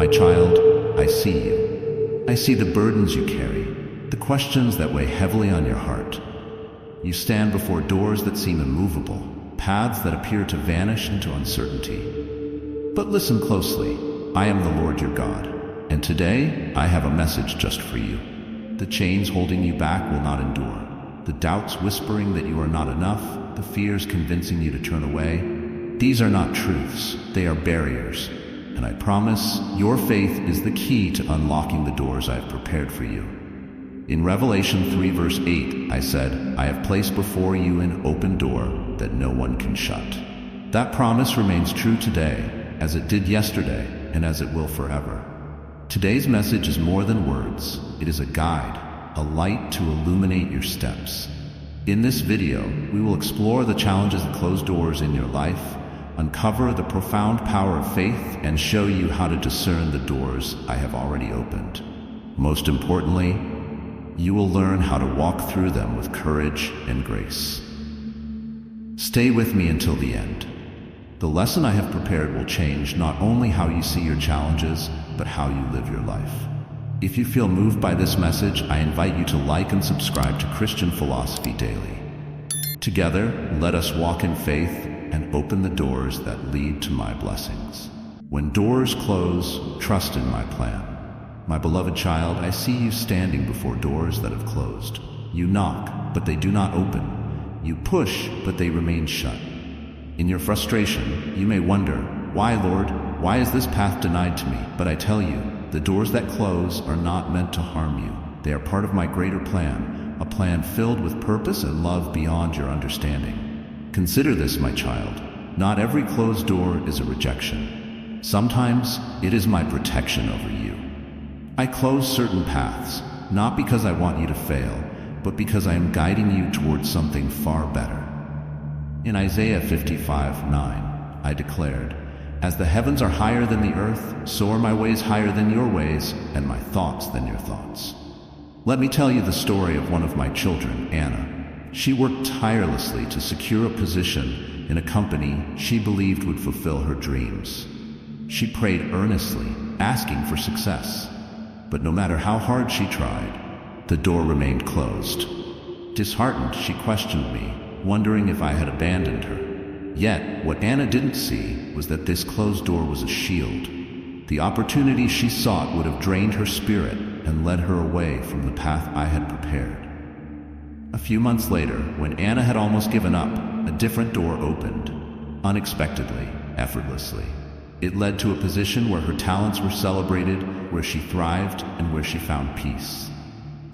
My child, I see you. I see the burdens you carry, the questions that weigh heavily on your heart. You stand before doors that seem immovable, paths that appear to vanish into uncertainty. But listen closely. I am the Lord your God, and today I have a message just for you. The chains holding you back will not endure. The doubts whispering that you are not enough, the fears convincing you to turn away, these are not truths, they are barriers. And I promise, your faith is the key to unlocking the doors I have prepared for you. In Revelation 3 verse 8, I said, I have placed before you an open door that no one can shut. That promise remains true today, as it did yesterday, and as it will forever. Today's message is more than words. It is a guide, a light to illuminate your steps. In this video, we will explore the challenges that close doors in your life, uncover the profound power of faith, and show you how to discern the doors I have already opened. Most importantly, you will learn how to walk through them with courage and grace. Stay with me until the end. The lesson I have prepared will change not only how you see your challenges, but how you live your life. If you feel moved by this message, I invite you to like and subscribe to Christian Philosophy Daily. Together, let us walk in faith and open the doors that lead to my blessings. When doors close, trust in my plan. My beloved child, I see you standing before doors that have closed. You knock, but they do not open. You push, but they remain shut. In your frustration, you may wonder, why, Lord? Why is this path denied to me? But I tell you, the doors that close are not meant to harm you. They are part of my greater plan, a plan filled with purpose and love beyond your understanding. Consider this, my child. Not every closed door is a rejection. Sometimes it is my protection over you. I close certain paths, not because I want you to fail, but because I am guiding you towards something far better. In Isaiah 55:9, I declared, as the heavens are higher than the earth, so are my ways higher than your ways, and my thoughts than your thoughts. Let me tell you the story of one of my children, Anna. She worked tirelessly to secure a position in a company she believed would fulfill her dreams. She prayed earnestly, asking for success. But no matter how hard she tried, the door remained closed. Disheartened, she questioned me, wondering if I had abandoned her. Yet, what Anna didn't see was that this closed door was a shield. The opportunity she sought would have drained her spirit and led her away from the path I had prepared. A few months later, when Anna had almost given up, a different door opened, unexpectedly, effortlessly. It led to a position where her talents were celebrated, where she thrived, and where she found peace.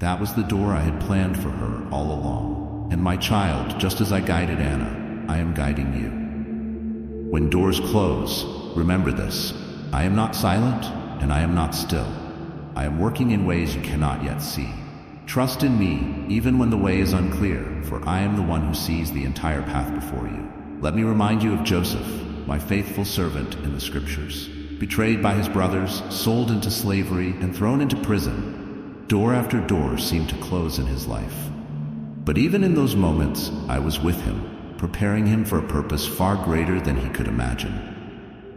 That was the door I had planned for her all along. And my child, just as I guided Anna, I am guiding you. When doors close, remember this: I am not silent, and I am not still. I am working in ways you cannot yet see. Trust in me, even when the way is unclear, for I am the one who sees the entire path before you. Let me remind you of Joseph, my faithful servant in the scriptures. Betrayed by his brothers, sold into slavery, and thrown into prison, door after door seemed to close in his life. But even in those moments, I was with him, preparing him for a purpose far greater than he could imagine.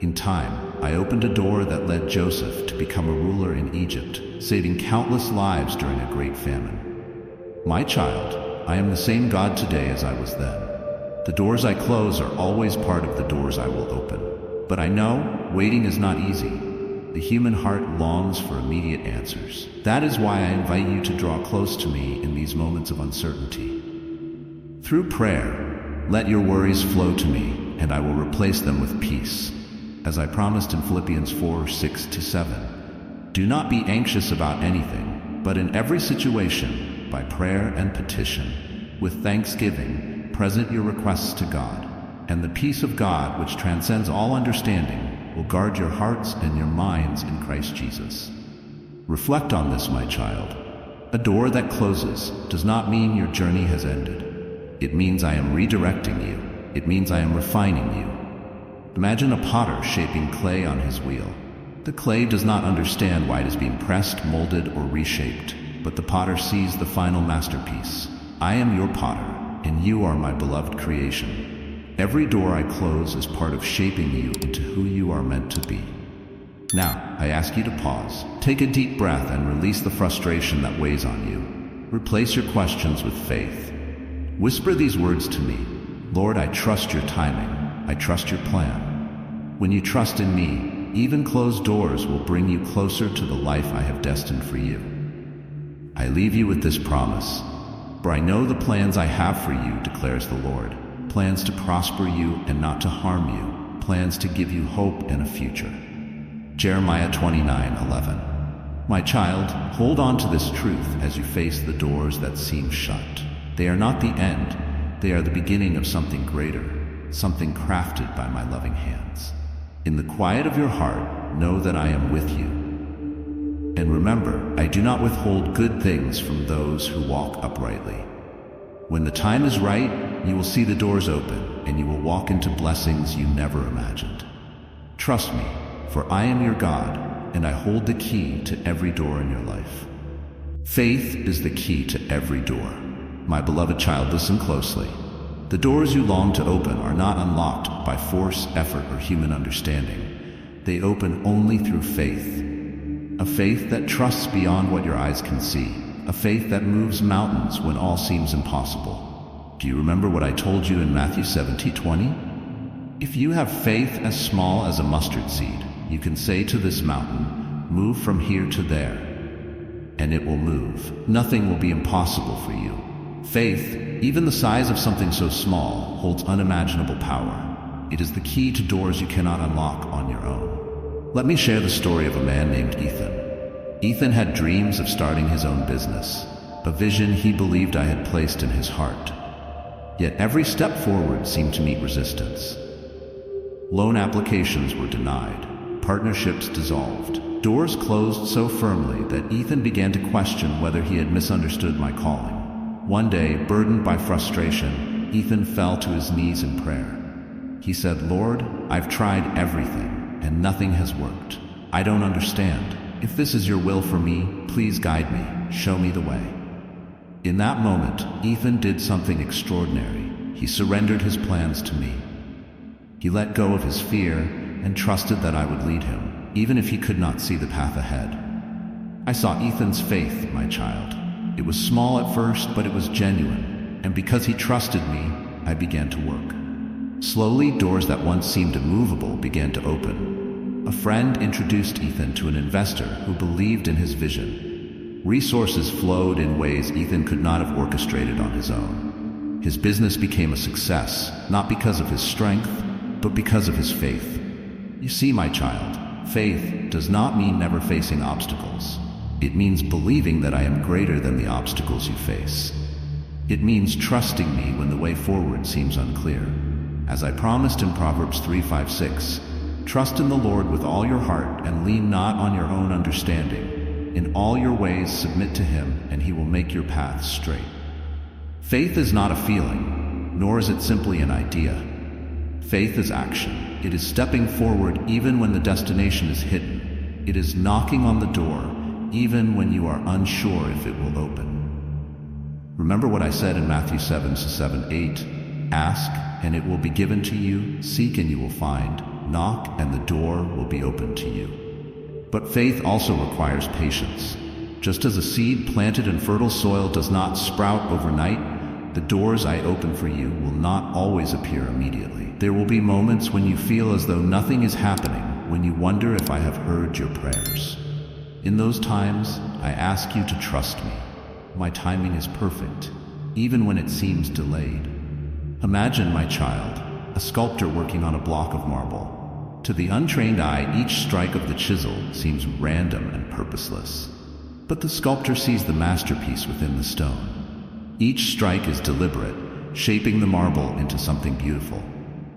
In time, I opened a door that led Joseph to become a ruler in Egypt, saving countless lives during a great famine. My child, I am the same God today as I was then. The doors I close are always part of the doors I will open. But I know waiting is not easy. The human heart longs for immediate answers. That is why I invite you to draw close to me in these moments of uncertainty. Through prayer, let your worries flow to me, and I will replace them with peace. As I promised in Philippians 4:6-7, do not be anxious about anything, but in every situation, by prayer and petition, with thanksgiving, present your requests to God, and the peace of God, which transcends all understanding, will guard your hearts and your minds in Christ Jesus. Reflect on this, my child. A door that closes does not mean your journey has ended. It means I am redirecting you. It means I am refining you. Imagine a potter shaping clay on his wheel. The clay does not understand why it is being pressed, molded, or reshaped, but the potter sees the final masterpiece. I am your potter, and you are my beloved creation. Every door I close is part of shaping you into who you are meant to be. Now, I ask you to pause. Take a deep breath and release the frustration that weighs on you. Replace your questions with faith. Whisper these words to me. Lord, I trust your timing. I trust your plan. When you trust in me, even closed doors will bring you closer to the life I have destined for you. I leave you with this promise. For I know the plans I have for you, declares the Lord. Plans to prosper you and not to harm you. Plans to give you hope and a future. Jeremiah 29:11. My child, hold on to this truth as you face the doors that seem shut. They are not the end. They are the beginning of something greater, something crafted by my loving hands. In the quiet of your heart, know that I am with you. And remember, I do not withhold good things from those who walk uprightly. When the time is right, you will see the doors open, and you will walk into blessings you never imagined. Trust me, for I am your God, and I hold the key to every door in your life. Faith is the key to every door. My beloved child, listen closely. The doors you long to open are not unlocked by force, effort, or human understanding. They open only through faith. A faith that trusts beyond what your eyes can see. A faith that moves mountains when all seems impossible. Do you remember what I told you in Matthew 17:20? If you have faith as small as a mustard seed, you can say to this mountain, move from here to there, and it will move. Nothing will be impossible for you. Faith, even the size of something so small, holds unimaginable power. It is the key to doors you cannot unlock on your own. Let me share the story of a man named Ethan. Ethan had dreams of starting his own business, a vision he believed I had placed in his heart. Yet every step forward seemed to meet resistance. Loan applications were denied, partnerships dissolved, doors closed so firmly that Ethan began to question whether he had misunderstood my calling. One day, burdened by frustration, Ethan fell to his knees in prayer. He said, Lord, I've tried everything, and nothing has worked. I don't understand. If this is your will for me, please guide me. Show me the way. In that moment, Ethan did something extraordinary. He surrendered his plans to me. He let go of his fear and trusted that I would lead him, even if he could not see the path ahead. I saw Ethan's faith, my child. It was small at first, but it was genuine, and because he trusted me, I began to work. Slowly, doors that once seemed immovable began to open. A friend introduced Ethan to an investor who believed in his vision. Resources flowed in ways Ethan could not have orchestrated on his own. His business became a success, not because of his strength, but because of his faith. You see, my child, faith does not mean never facing obstacles. It means believing that I am greater than the obstacles you face. It means trusting me when the way forward seems unclear. As I promised in Proverbs 3:5-6, trust in the Lord with all your heart and lean not on your own understanding. In all your ways submit to him, and he will make your paths straight. Faith is not a feeling, nor is it simply an idea. Faith is action. It is stepping forward even when the destination is hidden. It is knocking on the door even when you are unsure if it will open. Remember what I said in Matthew 7:7-8, ask and it will be given to you, seek and you will find, knock and the door will be opened to you. But faith also requires patience. Just as a seed planted in fertile soil does not sprout overnight, the doors I open for you will not always appear immediately. There will be moments when you feel as though nothing is happening, when you wonder if I have heard your prayers. In those times, I ask you to trust me. My timing is perfect, even when it seems delayed. Imagine, my child, a sculptor working on a block of marble. To the untrained eye, each strike of the chisel seems random and purposeless. But the sculptor sees the masterpiece within the stone. Each strike is deliberate, shaping the marble into something beautiful.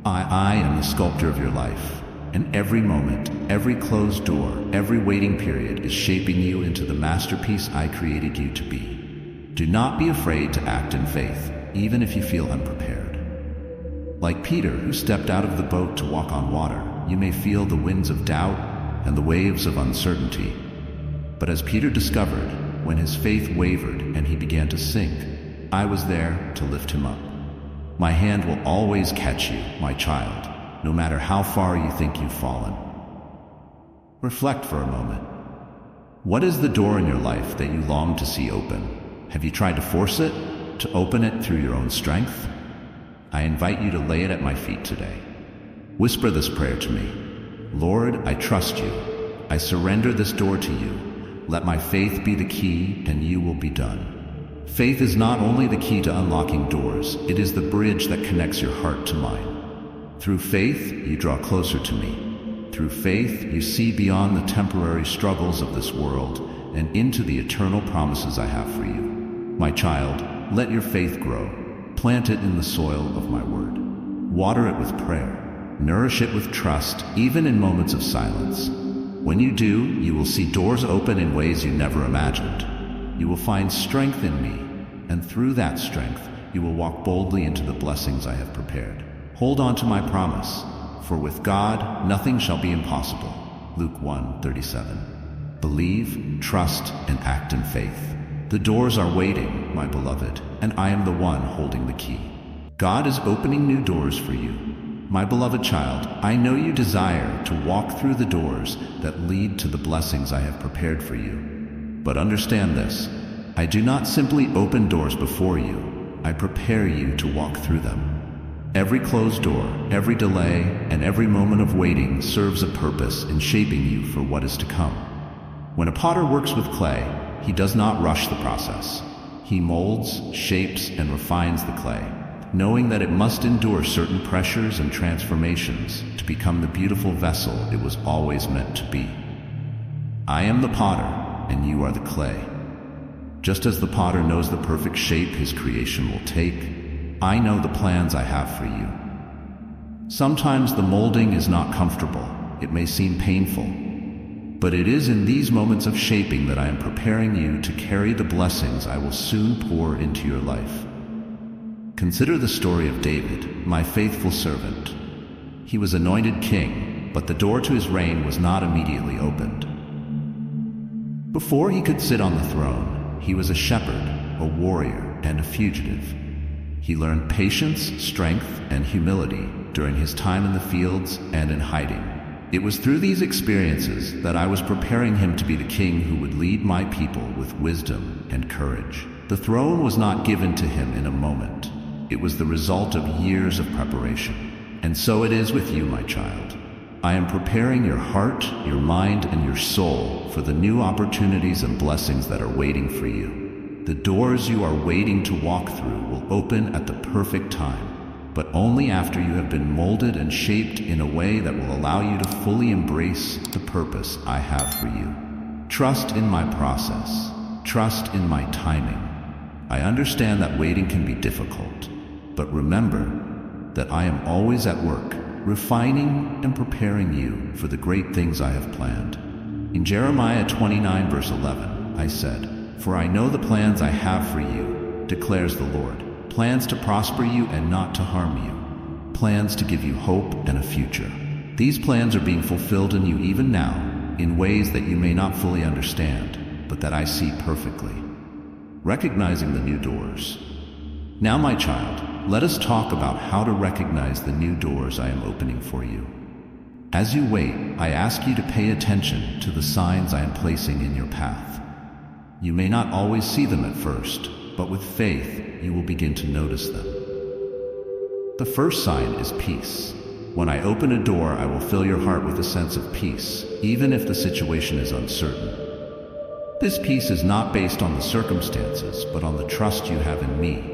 I am the sculptor of your life, and every moment, every closed door, every waiting period is shaping you into the masterpiece I created you to be. Do not be afraid to act in faith, even if you feel unprepared. Like Peter, who stepped out of the boat to walk on water, you may feel the winds of doubt and the waves of uncertainty. But as Peter discovered, when his faith wavered and he began to sink, I was there to lift him up. My hand will always catch you, my child, no matter how far you think you've fallen. Reflect for a moment. What is the door in your life that you long to see open? Have you tried to force it, to open it through your own strength? I invite you to lay it at my feet today. Whisper this prayer to me. Lord, I trust you. I surrender this door to you. Let my faith be the key, and you will be done. Faith is not only the key to unlocking doors, it is the bridge that connects your heart to mine. Through faith, you draw closer to me. Through faith, you see beyond the temporary struggles of this world and into the eternal promises I have for you. My child, let your faith grow. Plant it in the soil of my word. Water it with prayer. Nourish it with trust, even in moments of silence. When you do, you will see doors open in ways you never imagined. You will find strength in me, and through that strength, you will walk boldly into the blessings I have prepared. Hold on to my promise. For with God, nothing shall be impossible. Luke 1:37. Believe, trust, and act in faith. The doors are waiting, my beloved, and I am the one holding the key. God is opening new doors for you. My beloved child, I know you desire to walk through the doors that lead to the blessings I have prepared for you. But understand this, I do not simply open doors before you, I prepare you to walk through them. Every closed door, every delay, and every moment of waiting serves a purpose in shaping you for what is to come. When a potter works with clay, he does not rush the process. He molds, shapes, and refines the clay, knowing that it must endure certain pressures and transformations to become the beautiful vessel it was always meant to be. I am the potter, and you are the clay. Just as the potter knows the perfect shape his creation will take, I know the plans I have for you. Sometimes the molding is not comfortable. It may seem painful. But it is in these moments of shaping that I am preparing you to carry the blessings I will soon pour into your life. Consider the story of David, my faithful servant. He was anointed king, but the door to his reign was not immediately opened. Before he could sit on the throne, he was a shepherd, a warrior, and a fugitive. He learned patience, strength, and humility during his time in the fields and in hiding. It was through these experiences that I was preparing him to be the king who would lead my people with wisdom and courage. The throne was not given to him in a moment. It was the result of years of preparation. And so it is with you, my child. I am preparing your heart, your mind, and your soul for the new opportunities and blessings that are waiting for you. The doors you are waiting to walk through will open at the perfect time, but only after you have been molded and shaped in a way that will allow you to fully embrace the purpose I have for you. Trust in my process. Trust in my timing. I understand that waiting can be difficult, but remember that I am always at work, refining and preparing you for the great things I have planned. In Jeremiah 29 verse 11, I said, "For I know the plans I have for you, declares the Lord, plans to prosper you and not to harm you, plans to give you hope and a future." These plans are being fulfilled in you even now, in ways that you may not fully understand, but that I see perfectly. Recognizing the new doors. Now, my child, let us talk about how to recognize the new doors I am opening for you. As you wait, I ask you to pay attention to the signs I am placing in your path. You may not always see them at first, but with faith, you will begin to notice them. The first sign is peace. When I open a door, I will fill your heart with a sense of peace, even if the situation is uncertain. This peace is not based on the circumstances, but on the trust you have in me.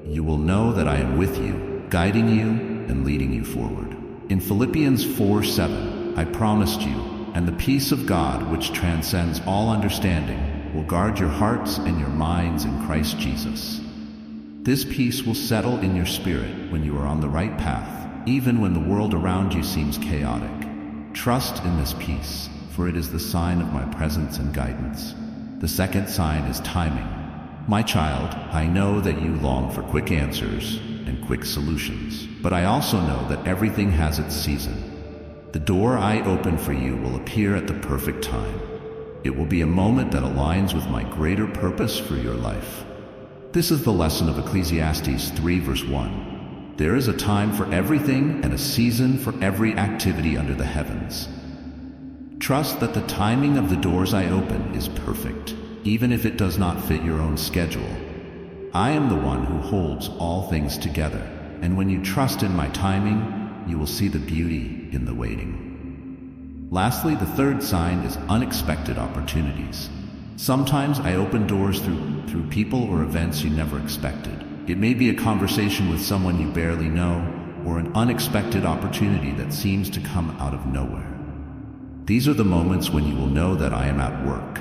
You will know that I am with you, guiding you and leading you forward. In Philippians 4:7, I promised you, and the peace of God, which transcends all understanding, will guard your hearts and your minds in Christ Jesus. This peace will settle in your spirit when you are on the right path, even when the world around you seems chaotic. Trust in this peace, for it is the sign of my presence and guidance. The second sign is timing. My child, I know that you long for quick answers and quick solutions, but I also know that everything has its season. The door I open for you will appear at the perfect time. It will be a moment that aligns with my greater purpose for your life. This is the lesson of Ecclesiastes 3 verse 1. There is a time for everything and a season for every activity under the heavens. Trust that the timing of the doors I open is perfect, even if it does not fit your own schedule. I am the one who holds all things together, and when you trust in my timing, you will see the beauty in the waiting. Lastly, the third sign is unexpected opportunities. Sometimes I open doors through people or events you never expected. It may be a conversation with someone you barely know, or an unexpected opportunity that seems to come out of nowhere. These are the moments when you will know that I am at work.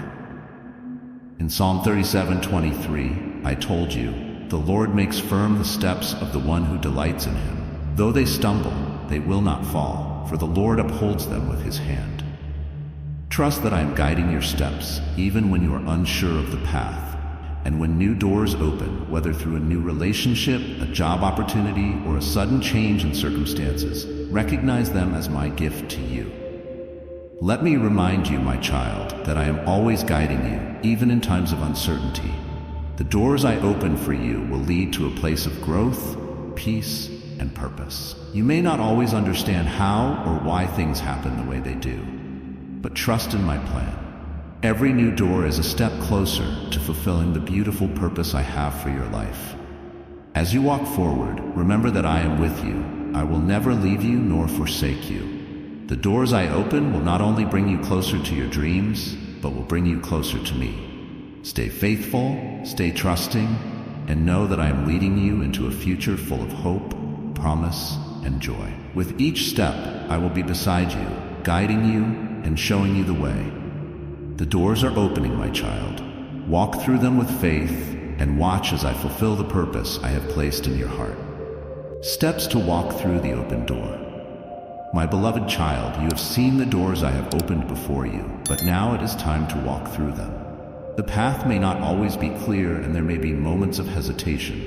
In Psalm 37:23, I told you, "The Lord makes firm the steps of the one who delights in him. Though they stumble, they will not fall, for the Lord upholds them with his hand." Trust that I am guiding your steps, even when you are unsure of the path. And when new doors open, whether through a new relationship, a job opportunity, or a sudden change in circumstances, recognize them as my gift to you. Let me remind you, my child, that I am always guiding you, even in times of uncertainty. The doors I open for you will lead to a place of growth, peace, and purpose. You may not always understand how or why things happen the way they do, but trust in my plan. Every new door is a step closer to fulfilling the beautiful purpose I have for your life. As you walk forward, remember that I am with you. I will never leave you nor forsake you. The doors I open will not only bring you closer to your dreams, but will bring you closer to me. Stay faithful, stay trusting, and know that I am leading you into a future full of hope, promise, and joy. With each step, I will be beside you, guiding you and showing you the way. The doors are opening, my child. Walk through them with faith and watch as I fulfill the purpose I have placed in your heart. Steps to walk through the open door. My beloved child, you have seen the doors I have opened before you, but now it is time to walk through them. The path may not always be clear and there may be moments of hesitation,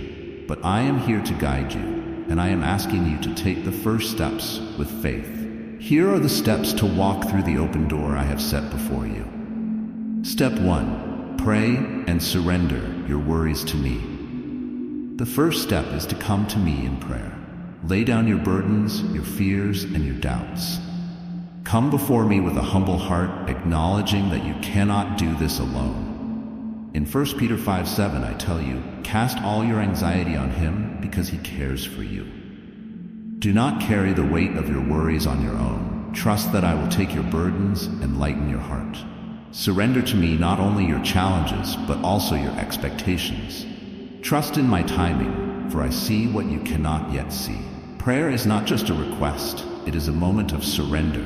but I am here to guide you, and I am asking you to take the first steps with faith. Here are the steps to walk through the open door I have set before you. Step 1. Pray and surrender your worries to me. The first step is to come to me in prayer. Lay down your burdens, your fears, and your doubts. Come before me with a humble heart, acknowledging that you cannot do this alone. In 1 Peter 5:7, I tell you, cast all your anxiety on him because he cares for you. Do not carry the weight of your worries on your own. Trust that I will take your burdens and lighten your heart. Surrender to me not only your challenges, but also your expectations. Trust in my timing, for I see what you cannot yet see. Prayer is not just a request, it is a moment of surrender,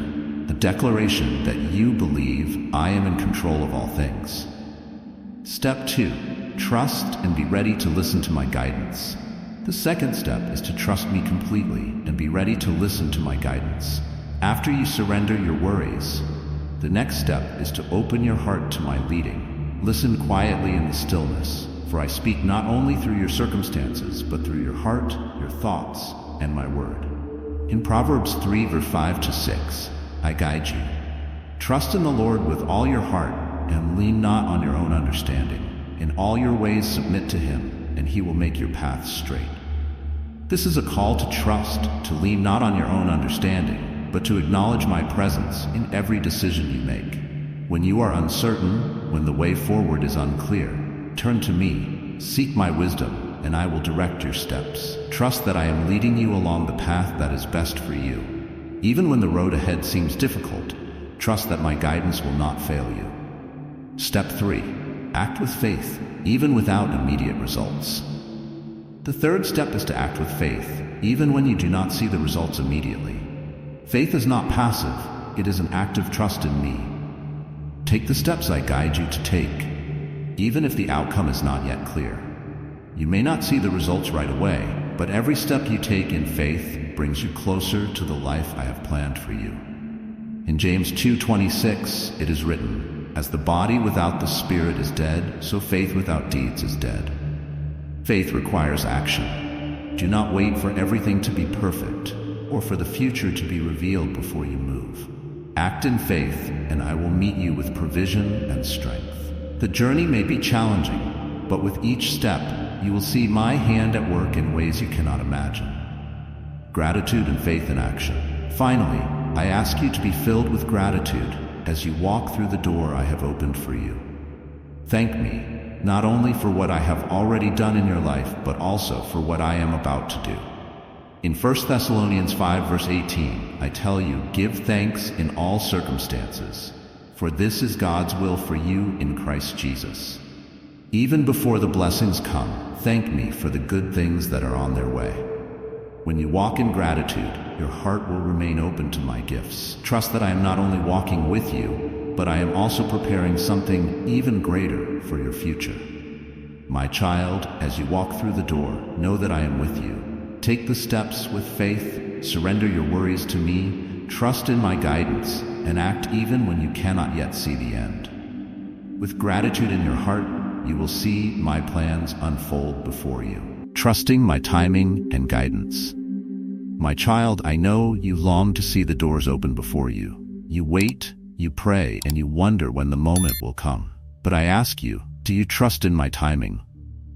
a declaration that you believe I am in control of all things. Step 2. Trust and be ready to listen to my guidance. The second step is to trust me completely and be ready to listen to my guidance. After you surrender your worries, the next step is to open your heart to my leading. Listen quietly in the stillness, for I speak not only through your circumstances, but through your heart, your thoughts, and my word. In Proverbs 3, verse 5-6, I guide you. Trust in the Lord with all your heart, and lean not on your own understanding. In all your ways submit to him, and he will make your paths straight. This is a call to trust, to lean not on your own understanding, but to acknowledge my presence in every decision you make. When you are uncertain, when the way forward is unclear, turn to me, seek my wisdom, and I will direct your steps. Trust that I am leading you along the path that is best for you. Even when the road ahead seems difficult, trust that my guidance will not fail you. Step 3. Act with faith, even without immediate results. The third step is to act with faith, even when you do not see the results immediately. Faith is not passive, it is an active trust in me. Take the steps I guide you to take, even if the outcome is not yet clear. You may not see the results right away, but every step you take in faith brings you closer to the life I have planned for you. In James 2:26, it is written, "As the body without the spirit is dead, so faith without deeds is dead." Faith requires action. Do not wait for everything to be perfect, or for the future to be revealed before you move. Act in faith, and I will meet you with provision and strength. The journey may be challenging, but with each step, you will see my hand at work in ways you cannot imagine. Gratitude and faith in action. Finally, I ask you to be filled with gratitude as you walk through the door I have opened for you. Thank me, not only for what I have already done in your life, but also for what I am about to do. In 1 Thessalonians 5 verse 18, I tell you, give thanks in all circumstances, for this is God's will for you in Christ Jesus. Even before the blessings come, thank me for the good things that are on their way. When you walk in gratitude, your heart will remain open to my gifts. Trust that I am not only walking with you, but I am also preparing something even greater for your future. My child, as you walk through the door, know that I am with you. Take the steps with faith, surrender your worries to me, trust in my guidance, and act even when you cannot yet see the end. With gratitude in your heart, you will see my plans unfold before you, trusting my timing and guidance. My child, I know you long to see the doors open before you. You wait, you pray, and you wonder when the moment will come. But I ask you, do you trust in my timing?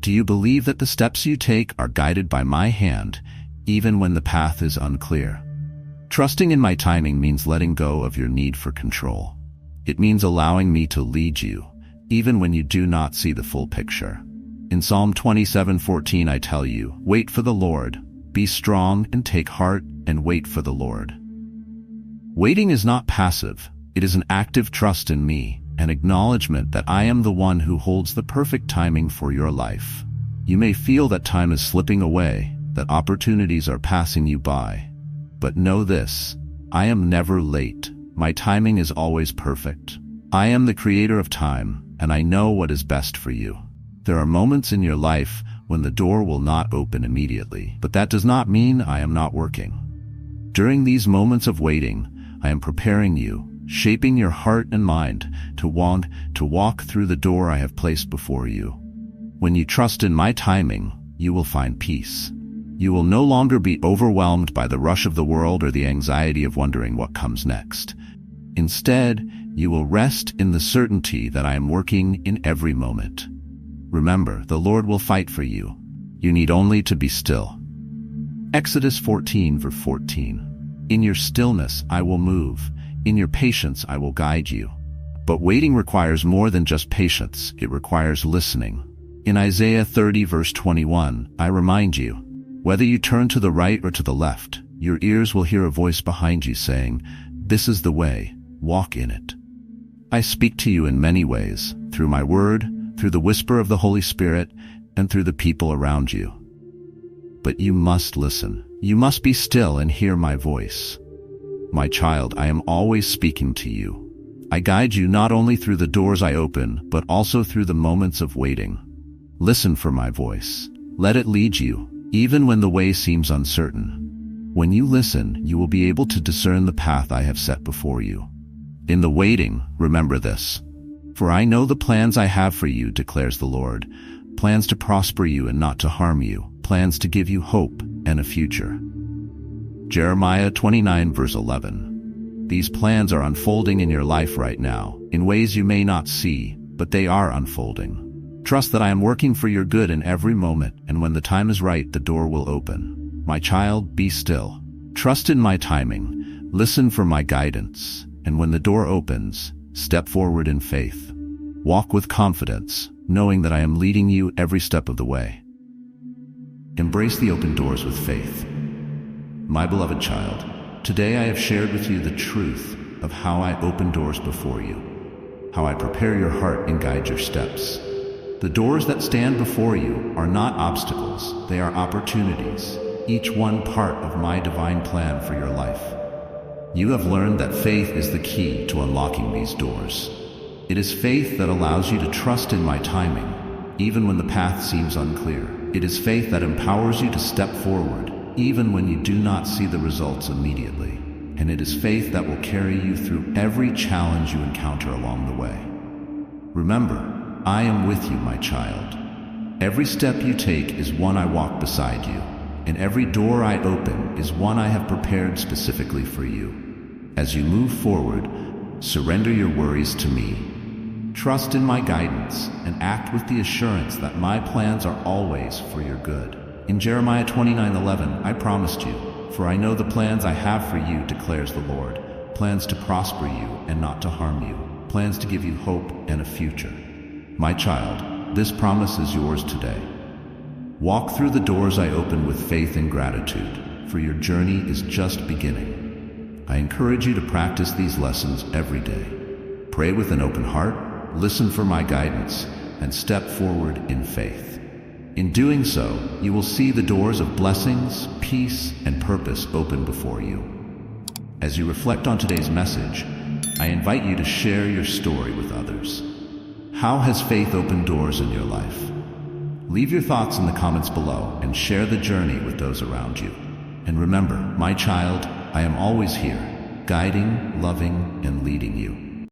Do you believe that the steps you take are guided by my hand, even when the path is unclear? Trusting in my timing means letting go of your need for control. It means allowing me to lead you, even when you do not see the full picture. In Psalm 27:14, I tell you, wait for the Lord, be strong and take heart and wait for the Lord. Waiting is not passive, it is an active trust in me, an acknowledgement that I am the one who holds the perfect timing for your life. You may feel that time is slipping away, that opportunities are passing you by. But know this, I am never late. My timing is always perfect. I am the creator of time, and I know what is best for you. There are moments in your life when the door will not open immediately, but that does not mean I am not working. During these moments of waiting, I am preparing you, shaping your heart and mind to walk through the door I have placed before you. When you trust in my timing, you will find peace. You will no longer be overwhelmed by the rush of the world or the anxiety of wondering what comes next. Instead, you will rest in the certainty that I am working in every moment. Remember, the Lord will fight for you. You need only to be still. Exodus 14 verse 14. In your stillness I will move. In your patience I will guide you. But waiting requires more than just patience, it requires listening. In Isaiah 30 verse 21, I remind you, whether you turn to the right or to the left, your ears will hear a voice behind you saying, this is the way, walk in it. I speak to you in many ways, through my word, through the whisper of the Holy Spirit, and through the people around you. But you must listen. You must be still and hear my voice. My child, I am always speaking to you. I guide you not only through the doors I open, but also through the moments of waiting. Listen for my voice. Let it lead you, even when the way seems uncertain. When you listen, you will be able to discern the path I have set before you. In the waiting, remember this. For I know the plans I have for you, declares the Lord, plans to prosper you and not to harm you, plans to give you hope and a future. Jeremiah 29 verse 11. These plans are unfolding in your life right now, in ways you may not see, but they are unfolding. Trust that I am working for your good in every moment, and when the time is right, the door will open. My child, be still. Trust in my timing, listen for my guidance, and when the door opens, step forward in faith. Walk with confidence, knowing that I am leading you every step of the way. Embrace the open doors with faith. My beloved child, today I have shared with you the truth of how I open doors before you, how I prepare your heart and guide your steps. The doors that stand before you are not obstacles, they are opportunities, each one part of my divine plan for your life. You have learned that faith is the key to unlocking these doors. It is faith that allows you to trust in my timing, even when the path seems unclear. It is faith that empowers you to step forward, even when you do not see the results immediately. And it is faith that will carry you through every challenge you encounter along the way. Remember, I am with you, my child. Every step you take is one I walk beside you, and every door I open is one I have prepared specifically for you. As you move forward, surrender your worries to me. Trust in my guidance and act with the assurance that my plans are always for your good. In Jeremiah 29:11, I promised you, for I know the plans I have for you, declares the Lord, plans to prosper you and not to harm you, plans to give you hope and a future. My child, this promise is yours today. Walk through the doors I open with faith and gratitude, for your journey is just beginning. I encourage you to practice these lessons every day. Pray with an open heart, listen for my guidance, and step forward in faith. In doing so, you will see the doors of blessings, peace, and purpose open before you. As you reflect on today's message, I invite you to share your story with others. How has faith opened doors in your life? Leave your thoughts in the comments below and share the journey with those around you. And remember, my child, I am always here, guiding, loving, and leading you.